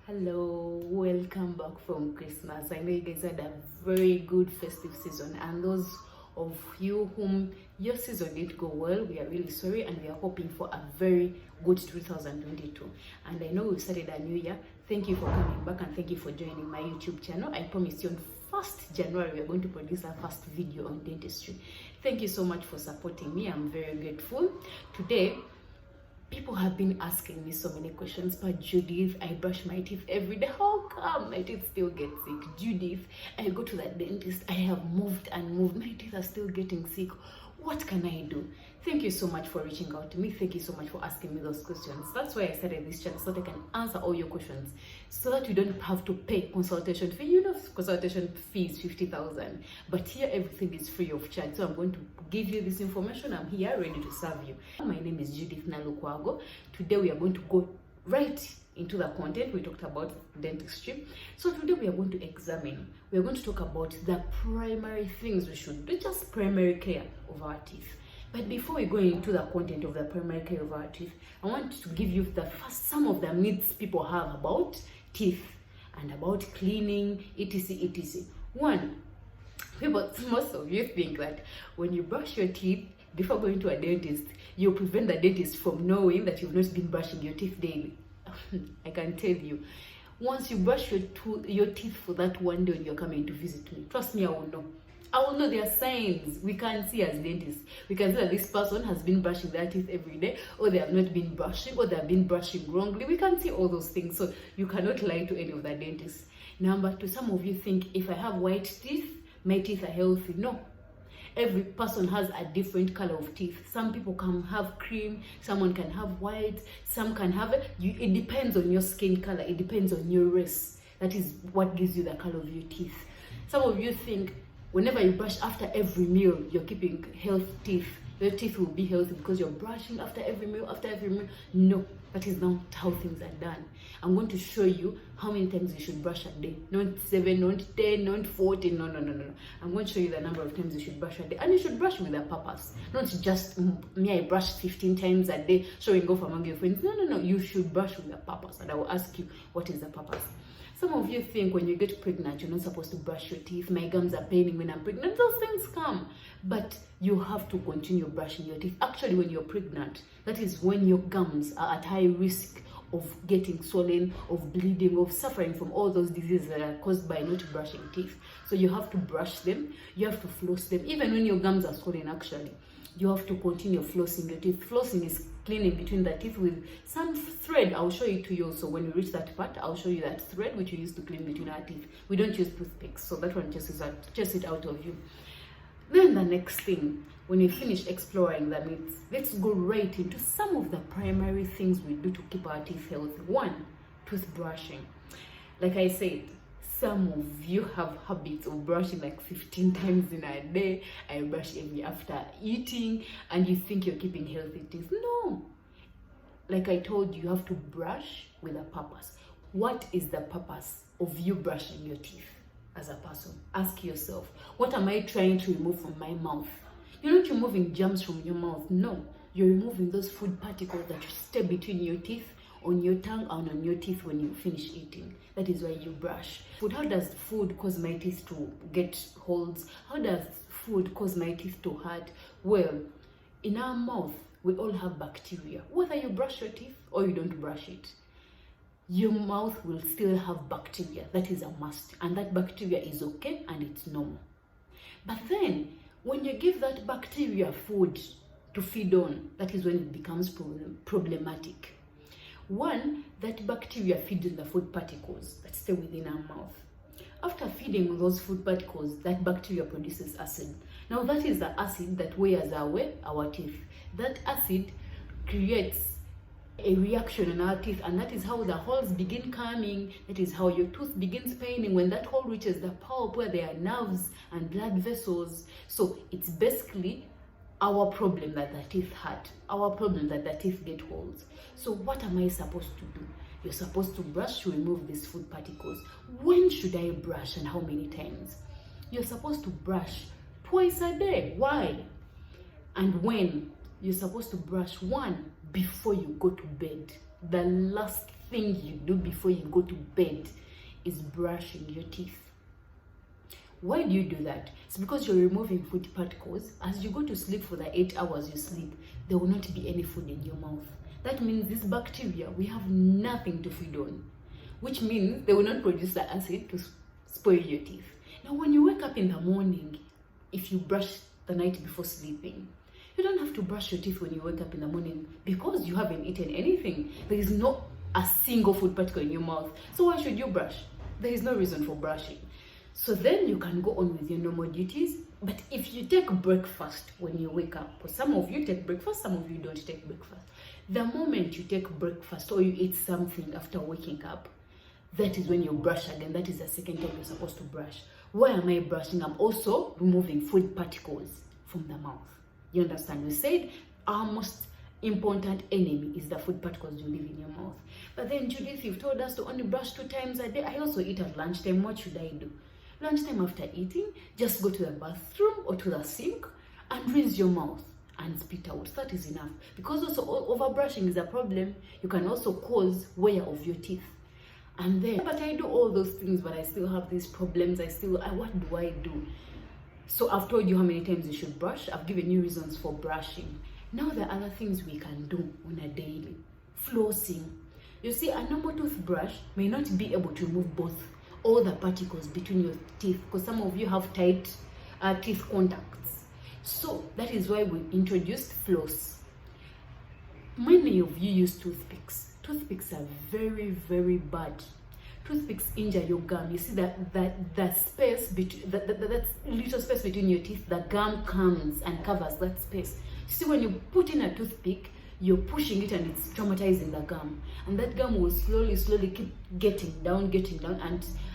Hello, welcome back from Christmas. I know you guys had a very good festive season, and those of you whom your season didn't go well, we are really sorry, and we are hoping for a very good 2022. And I know we've started a new year. Thank you for coming back, and thank you for joining my YouTube channel. I promise you on 1st January we are going to produce our first video on dentistry. Thank you so much for supporting me. I'm very grateful. Today, people have been asking me so many questions. But Judith, I brush my teeth every day. How come my teeth still get sick? Judith, I go to the dentist. I have moved and moved. My teeth are still getting sick. What can I do? Thank you so much for reaching out to me. Thank you so much for asking me those questions. That's why I started this channel, so that I can answer all your questions, so that you don't have to pay consultation fee. You know, consultation fee is 50,000, but here everything is free of charge. So I'm going to give you this information. I'm here ready to serve you. My name is Judith Nalukwago. Today we are going to go right into the content. We talked about dentistry, so today we are going to we are going to talk about the primary things we should do, just primary care of our teeth. But before we go into the content of the primary care of our teeth, I want to give you some of the myths people have about teeth and about cleaning, etc, etc. One, most of you think that when you brush your teeth before going to a dentist, you prevent the dentist from knowing that you've not been brushing your teeth daily. I can tell you, once you brush your teeth for that one day when you're coming to visit me, trust me, I will know. There are signs we can see as dentists. We can see that this person has been brushing their teeth every day, or they have not been brushing, or they have been brushing wrongly. We can see all those things, so you cannot lie to any of the dentists. Number two, some of you think if I have white teeth, my teeth are healthy. No. Every person has a different color of teeth. Some people can have cream, someone can have white, some can have it. It depends on your skin color, it depends on your race. That is what gives you the color of your teeth. Some of you think whenever you brush after every meal, you're keeping healthy teeth. Your teeth will be healthy because you're brushing after every meal, No, that is not how things are done. I'm going to show you how many times you should brush a day. Not 7, not 10, not 14, no. I'm going to show you the number of times you should brush a day. And you should brush with a purpose. Not just, me, I brush 15 times a day, showing off among your friends. No. You should brush with a purpose. And I will ask you, what is the purpose? Some of you think when you get pregnant, you're not supposed to brush your teeth. My gums are paining when I'm pregnant. Those things come. But you have to continue brushing your teeth. Actually, when you're pregnant, that is when your gums are at high risk of getting swollen, of bleeding, of suffering from all those diseases that are caused by not brushing teeth. So you have to brush them. You have to floss them. Even when your gums are swollen, actually, you have to continue flossing your teeth. Flossing is cleaning between the teeth with some thread. I'll show it to you. So when we reach that part, I'll show you that thread which we use to clean between our teeth. We don't use toothpicks, so that one just it out of you. Then the next thing, when you finish exploring the myths, let's go right into some of the primary things we do to keep our teeth healthy. One, toothbrushing. Like I said, some of you have habits of brushing like 15 times in a day. I brush every after eating, and you think you're keeping healthy teeth. No. Like I told you, you have to brush with a purpose. What is the purpose of you brushing your teeth as a person? Ask yourself, what am I trying to remove from my mouth? You're not removing germs from your mouth. No. You're removing those food particles that stay between your teeth, on your tongue, and on your teeth when you finish eating. That is why you brush. How does food cause my teeth to get holes? How does food cause my teeth to hurt? Well, in our mouth, we all have bacteria. Whether you brush your teeth or you don't brush it, your mouth will still have bacteria. That is a must. And that bacteria is okay and it's normal. But then, when you give that bacteria food to feed on, that is when it becomes problematic. One, that bacteria feeds on the food particles that stay within our mouth. After feeding those food particles, that bacteria produces acid. Now that is the acid that wears away our teeth. That acid creates a reaction in our teeth, and that is how the holes begin coming. That is how your tooth begins paining, when that hole reaches the pulp where there are nerves and blood vessels. So it's basically our problem that the teeth hurt, our problem that the teeth get holes. So what am I supposed to do? You're supposed to brush to remove these food particles. When should I brush and how many times? You're supposed to brush twice a day. Why? And when? You're supposed to brush one before you go to bed. The last thing you do before you go to bed is brushing your teeth. Why do you do that? It's because you're removing food particles. As you go to sleep for the 8 hours you sleep, there will not be any food in your mouth. That means this bacteria, we have nothing to feed on, which means they will not produce the acid to spoil your teeth. Now, when you wake up in the morning, if you brush the night before sleeping, you don't have to brush your teeth when you wake up in the morning because you haven't eaten anything. There is not a single food particle in your mouth. So why should you brush? There is no reason for brushing. So then you can go on with your normal duties. But if you take breakfast when you wake up, or some of you take breakfast, some of you don't take breakfast. The moment you take breakfast or you eat something after waking up, that is when you brush again. That is the second time you're supposed to brush. Why am I brushing? I'm also removing food particles from the mouth. You understand? We said our most important enemy is the food particles you leave in your mouth. But then, Judith, you've told us to only brush 2 times a day. I also eat at lunchtime. What should I do? Lunchtime after eating, just go to the bathroom or to the sink and rinse your mouth and spit out. That is enough. Because also overbrushing is a problem. You can also cause wear of your teeth. And then, but I do all those things, but I still have these problems. What do I do? So I've told you how many times you should brush. I've given you reasons for brushing. Now there are other things we can do on a daily. Flossing. You see, a normal toothbrush may not be able to remove all the particles between your teeth, because some of you have tight teeth contacts. So that is why we introduced floss. Many of you use toothpicks. Toothpicks are very, very bad. Toothpicks injure your gum. You see that space between that little space between your teeth, the gum comes and covers that space. You see, when you put in a toothpick, you're pushing it and it's traumatizing the gum, and that gum will slowly keep getting down,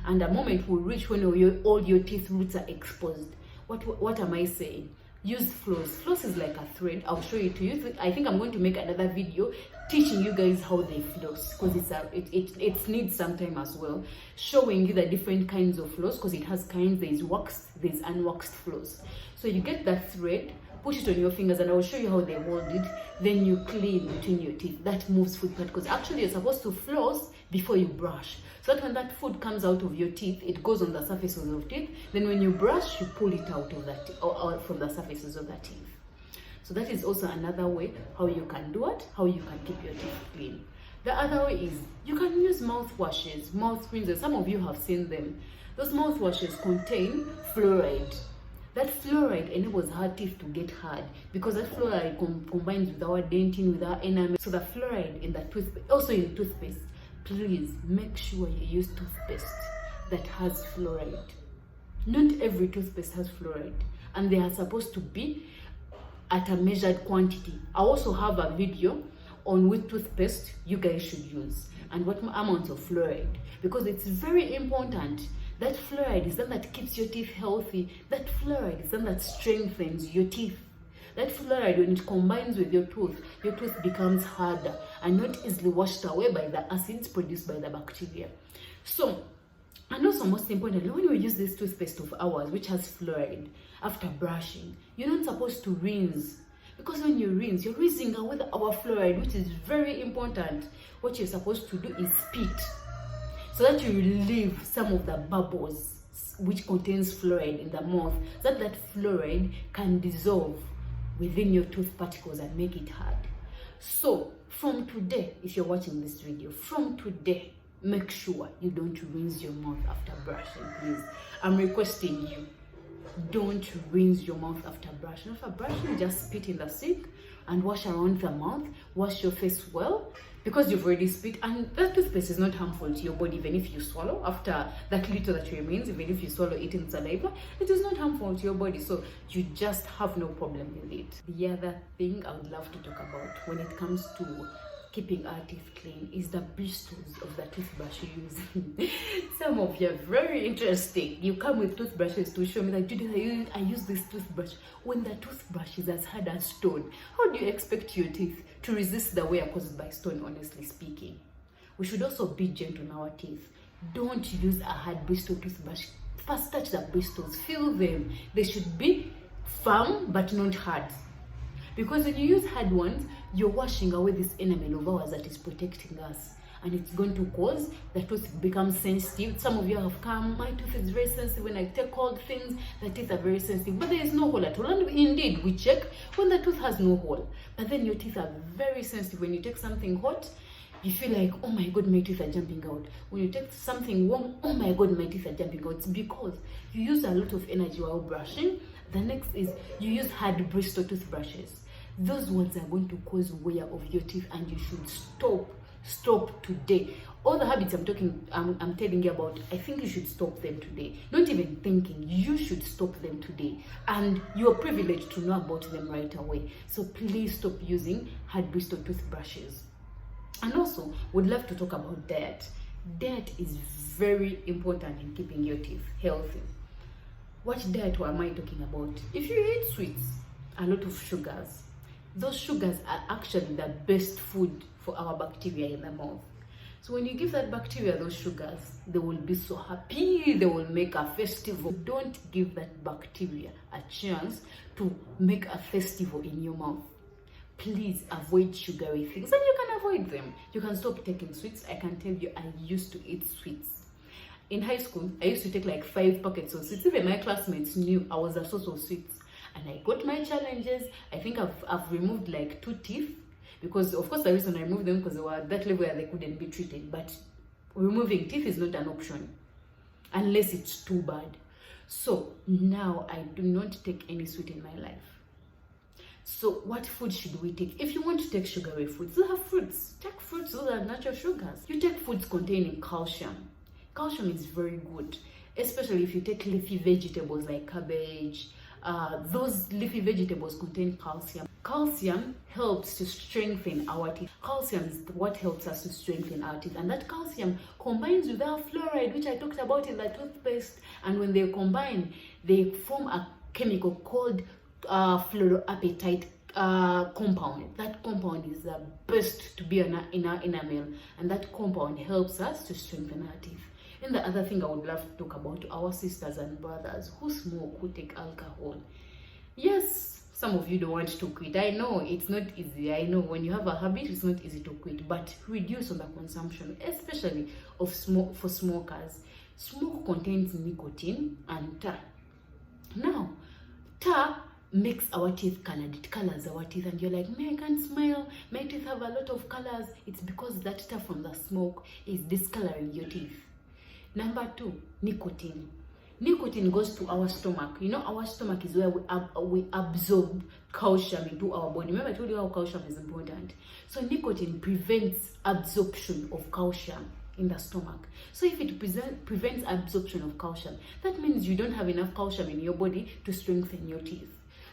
and a moment will reach when all your teeth roots are exposed. What am I saying? Use floss. Floss is like a thread. I'll show it to you. I think I'm going to make another video teaching you guys how they floss, because it needs some time as well, showing you the different kinds of floss, because it has kinds. There's waxed, there's unwaxed floss. So you get that thread, put it on your fingers, and I will show you how they hold it. Then you clean between your teeth. That moves food particles. Actually, you're supposed to floss before you brush, so that when that food comes out of your teeth, it goes on the surfaces of teeth. Then when you brush, you pull it out of that or from the surfaces of the teeth. So that is also another way how you can do it, how you can keep your teeth clean. The other way is you can use mouthwashes, mouth cleansers. Some of you have seen them. Those mouthwashes contain fluoride. That fluoride enables our teeth to get hard, because that fluoride combines with our dentin, with our enamel. So the fluoride in the toothpaste, also in toothpaste, please make sure you use toothpaste that has fluoride. Not every toothpaste has fluoride, and they are supposed to be at a measured quantity. I also have a video on which toothpaste you guys should use and what amount of fluoride, because it's very important. That fluoride is the one that keeps your teeth healthy. That fluoride is the one that strengthens your teeth. That fluoride, when it combines with your tooth becomes harder and not easily washed away by the acids produced by the bacteria. So, and also most importantly, when you use this toothpaste of ours, which has fluoride, after brushing, you're not supposed to rinse. Because when you rinse, you're rinsing away our fluoride, which is very important. What you're supposed to do is spit, so that you relieve some of the bubbles which contains fluoride in the mouth, so that fluoride can dissolve within your tooth particles and make it hard. So from today, if you're watching this video, from today, make sure you don't rinse your mouth after brushing, please. I'm requesting you, don't rinse your mouth after brushing. After brushing, just spit in the sink and wash around the mouth. Wash your face well, because you've already spit, and that toothpaste is not harmful to your body. Even if you swallow, after that little that remains, even if you swallow it in saliva, it is not harmful to your body, so you just have no problem with it. The other thing I would love to talk about when it comes to keeping our teeth clean is the bristles of the toothbrush you use. Some of you are very interesting. You come with toothbrushes to show me, like, Judith, I use this toothbrush. When the toothbrush is as hard as stone, how do you expect your teeth to resist the wear caused by stone, honestly speaking? We should also be gentle on our teeth. Don't use a hard bristle toothbrush. First touch the bristles, feel them. They should be firm but not hard. Because when you use hard ones, you're washing away this enamel of ours that is protecting us. and it's going to cause the tooth become sensitive. Some of you have come, my tooth is very sensitive. When I take cold things, the teeth are very sensitive, but there is no hole at all. And indeed, we check when the tooth has no hole, but then your teeth are very sensitive. When you take something hot, you feel like, oh my god, my teeth are jumping out. When you take something warm, oh my god, my teeth are jumping out. It's because you use a lot of energy while brushing. The next is you use hard bristle toothbrushes. Those ones are going to cause wear of your teeth, and you should stop today. All the habits I'm telling you about, I think you should stop them today. Not even thinking, you should stop them today. And you're privileged to know about them right away. So please stop using hard bristle toothbrushes. And also, would love to talk about diet. Diet is very important in keeping your teeth healthy. What diet am I talking about? If you eat sweets, a lot of sugars, those sugars are actually the best food for our bacteria in the mouth. So when you give that bacteria those sugars, they will be so happy, they will make a festival. Don't give that bacteria a chance to make a festival in your mouth. Please avoid sugary things, and you can avoid them. You can stop taking sweets. I can tell you, I used to eat sweets. In high school, I used to take like 5 packets of sweets. Even my classmates knew I was a source of sweets. And I got my challenges. I think I've removed like 2 teeth. Because of course the reason I removed them because they were at that level where they couldn't be treated. But removing teeth is not an option. Unless it's too bad. So now I do not take any sweet in my life. So what food should we take? If you want to take sugary foods, you have fruits. Take fruits, those are natural sugars. You take foods containing calcium. Calcium is very good, especially if you take leafy vegetables like cabbage. Those leafy vegetables contain calcium. Calcium helps to strengthen our teeth. Calcium is what helps us to strengthen our teeth. And that calcium combines with our fluoride, which I talked about in the toothpaste. And when they combine, they form a chemical called fluoroapatite compound. That compound is the best to be in our enamel. And that compound helps us to strengthen our teeth. And the other thing I would love to talk about, our sisters and brothers who smoke, who take alcohol. Yes, some of you don't want to quit. I know it's not easy. I know when you have a habit, it's not easy to quit. But reduce on the consumption, especially of smoke for smokers. Smoke contains nicotine and tar. Now, tar makes our teeth colored. It colors our teeth, and you're like, I can't smile. My teeth have a lot of colors. It's because that tar from the smoke is discoloring your teeth. Number 2, nicotine. Nicotine goes to our stomach. You know, our stomach is where we absorb calcium into our body. Remember I told you how calcium is important. So nicotine prevents absorption of calcium in the stomach. So if it prevents absorption of calcium, that means you don't have enough calcium in your body to strengthen your teeth.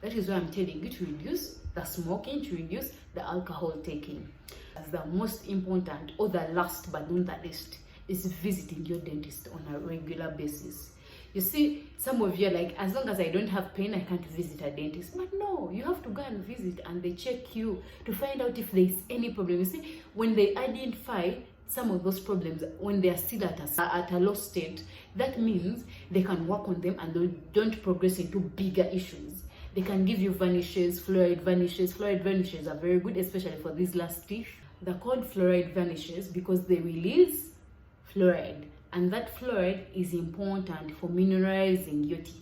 That is why I'm telling you to reduce the smoking, to reduce the alcohol taking. As the most important, or the last but not the least, is visiting your dentist on a regular basis. You see, some of you are like, as long as I don't have pain, I can't visit a dentist. But no, you have to go and visit, and they check you to find out if there is any problem. You see, when they identify some of those problems, when they are still at a low state, that means they can work on them and they don't progress into bigger issues. They can give you vanishes, fluoride vanishes. Fluoride vanishes are very good, especially for these last teeth. They're called fluoride vanishes because they release fluoride, and that fluoride is important for mineralizing your teeth,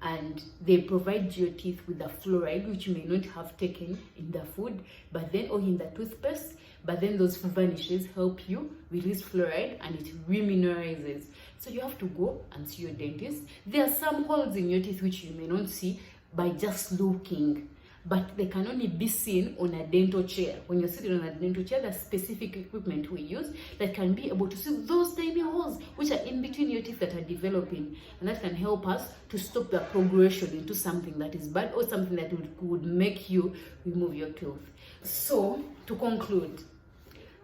and they provide your teeth with the fluoride which you may not have taken in the food but then or in the toothpaste, but then those vanishes help you release fluoride and it remineralizes. So you have to go and see your dentist. There are some holes in your teeth which you may not see by just looking, but they can only be seen on a dental chair. When you're sitting on a dental chair, there's specific equipment we use that can be able to see those tiny holes which are in between your teeth that are developing, and that can help us to stop the progression into something that is bad or something that would make you remove your tooth. So to conclude,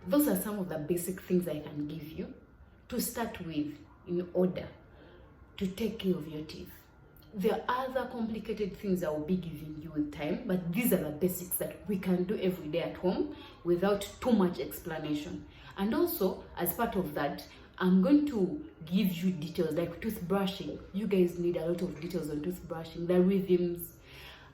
those are some of the basic things I can give you to start with in order to take care of your teeth. There are other complicated things I will be giving you with time, but these are the basics that we can do every day at home without too much explanation. And also, as part of that, I'm going to give you details like toothbrushing. You guys need a lot of details on toothbrushing, the rhythms,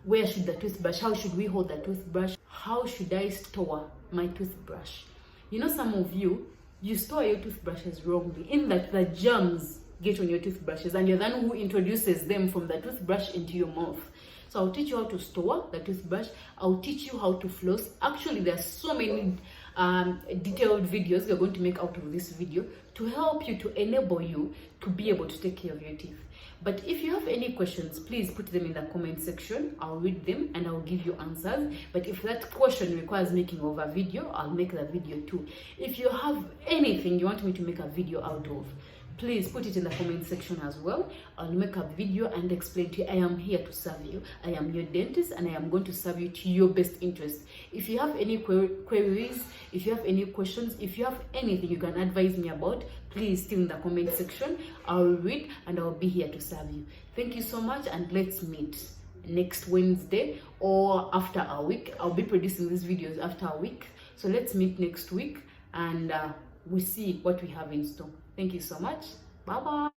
where should the toothbrush, how should we hold the toothbrush, how should I store my toothbrush. You know, some of you, you store your toothbrushes wrongly, in that the germs get on your toothbrushes and you're the one who introduces them from the toothbrush into your mouth. So I'll teach you how to store the toothbrush. I'll teach you how to floss. Actually, there are so many detailed videos we're going to make out of this video to help you, to enable you to be able to take care of your teeth. But if you have any questions, please put them in the comment section. I'll read them and I'll give you answers. But if that question requires making of a video, I'll make the video too. If you have anything you want me to make a video out of, please put it in the comment section as well. I'll make a video and explain to you. I am here to serve you. I am your dentist and I am going to serve you to your best interest. If you have any queries, if you have any questions, if you have anything you can advise me about, please still in the comment section. I'll read and I'll be here to serve you. Thank you so much, and let's meet next Wednesday or after a week. I'll be producing these videos after a week. So let's meet next week and we see what we have in store. Thank you so much. Bye bye.